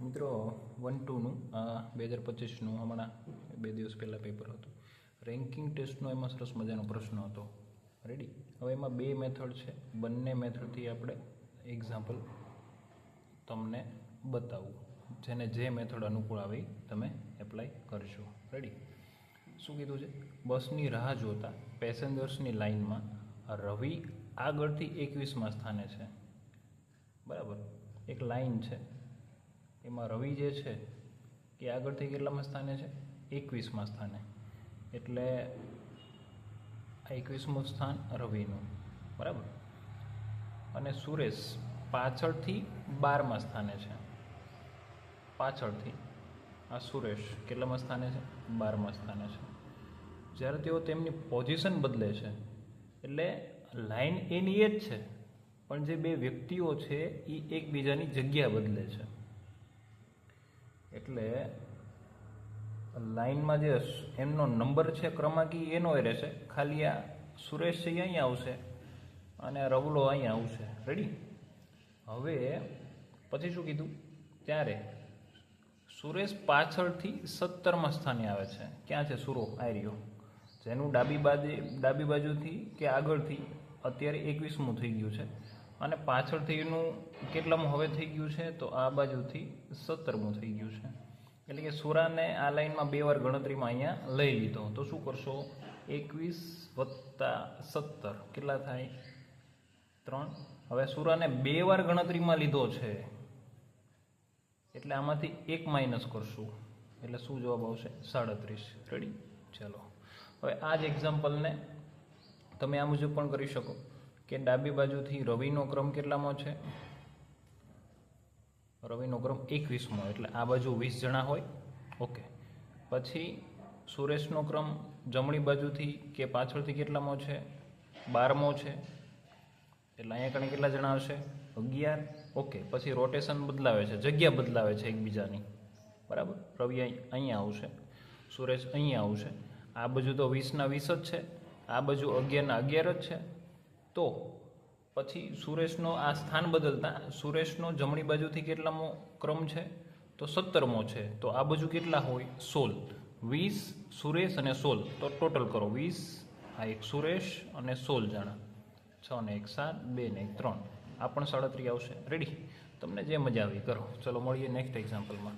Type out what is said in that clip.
મિત્રો 1-2નું 2025નું હમણાં 2 દિવસ પહેલાં પેપર હતું. રેન્કિંગ ટેસ્ટનો એમાં સરસ મજાનો પ્રશ્ન હતો. રેડી? હવે એમાં 2 મેથડ છે. બંને મેથડથી આપણે એક્ઝામ્પલ તમને બતાવું, જેને જે મેથડ અનુકૂળ આવે તમે એપ્લાય કરશો. રેડી? શું કીધું છે? બસની રાહ જોતા પેસેન્જર્સની લાઇનમાં રવિ આગળથી 21માં સ્થાને છે. બરાબર? એક લાઇન છે, એમાં રવિ જે છે એ આગળથી કેટલામાં સ્થાને છે? 21માં સ્થાને. એટલે આ 21મું સ્થાન રવિનું. બરાબર? અને સુરેશ પાછળથી 12માં સ્થાને છે. પાછળથી આ સુરેશ કેટલામાં સ્થાને છે? 12માં સ્થાને છે. જ્યારે તેઓ તેમની પોઝિશન બદલે છે, એટલે લાઇન એની એ જ છે, પણ જે 2 વ્યક્તિઓ છે એ એકબીજાની જગ્યા બદલે છે. એટલે લાઇનમાં જે એમનો નંબર છે ક્રમાંકી એનો એ રહેશે, ખાલી આ સુરેશ છે અહીંયા આવશે અને રવલો અહીંયા આવશે. રેડી? હવે પછી શું કીધું? ત્યારે સુરેશ પાછળથી 17માં સ્થાને આવે છે. ક્યાં છે સુરો? આ રહ્યો, જેનું ડાબી બાજુથી કે આગળથી અત્યારે 21મું થઈ ગયું છે, અને પાછળથી એનું કેટલામું હવે થઈ ગયું છે? તો આ બાજુથી 17મું થઈ ગયું છે. એટલે કે સુરાને આ લાઇનમાં 2 વાર ગણતરીમાં અહીંયા લઈ લીધો. તો શું કરશો? 21 + 17 કેટલા થાય? 3. હવે સુરાને 2 વાર ગણતરીમાં લીધો છે, એટલે આમાંથી 1 માઇનસ કરશું, એટલે શું જવાબ આવશે? 37. રેડી? ચાલો, હવે આ જ એક્ઝામ્પલને તમે આ મુજબ પણ કરી શકો કે ડાબી બાજુથી રવિનો ક્રમ કેટલામાં છે? રવિનો ક્રમ 21મો, એટલે આ બાજુ 20 જણા હોય. ઓકે. પછી સુરેશનો ક્રમ જમણી બાજુથી કે પાછળથી કેટલામો છે? 12મો છે, એટલે અહીંયા કણે કેટલા જણા હશે? 11. ઓકે. પછી રોટેશન બદલાવે છે, જગ્યા બદલાવે છે એકબીજાની. બરાબર? રવિ અહીંયા આવશે, સુરેશ અહીંયા આવશે. આ બાજુ તો 20ના 20 જ છે, આ બાજુ 11ના 11 જ છે. તો પછી સુરેશનો આ સ્થાન બદલતા સુરેશનો જમણી બાજુથી કેટલામો ક્રમ છે? તો 17મો છે. તો આ બાજુ કેટલા હોય? 16. 20 સુરેશ અને 16, તો ટોટલ કરો 20, આ એક સુરેશ અને 16 જણા. 6 ને 1 7, 2 ને 1 3, આ પણ 37 આવશે. રેડી? તમને જે મજા આવી કરો. ચલો મળીએ નેક્સ્ટ એક્ઝામ્પલમાં.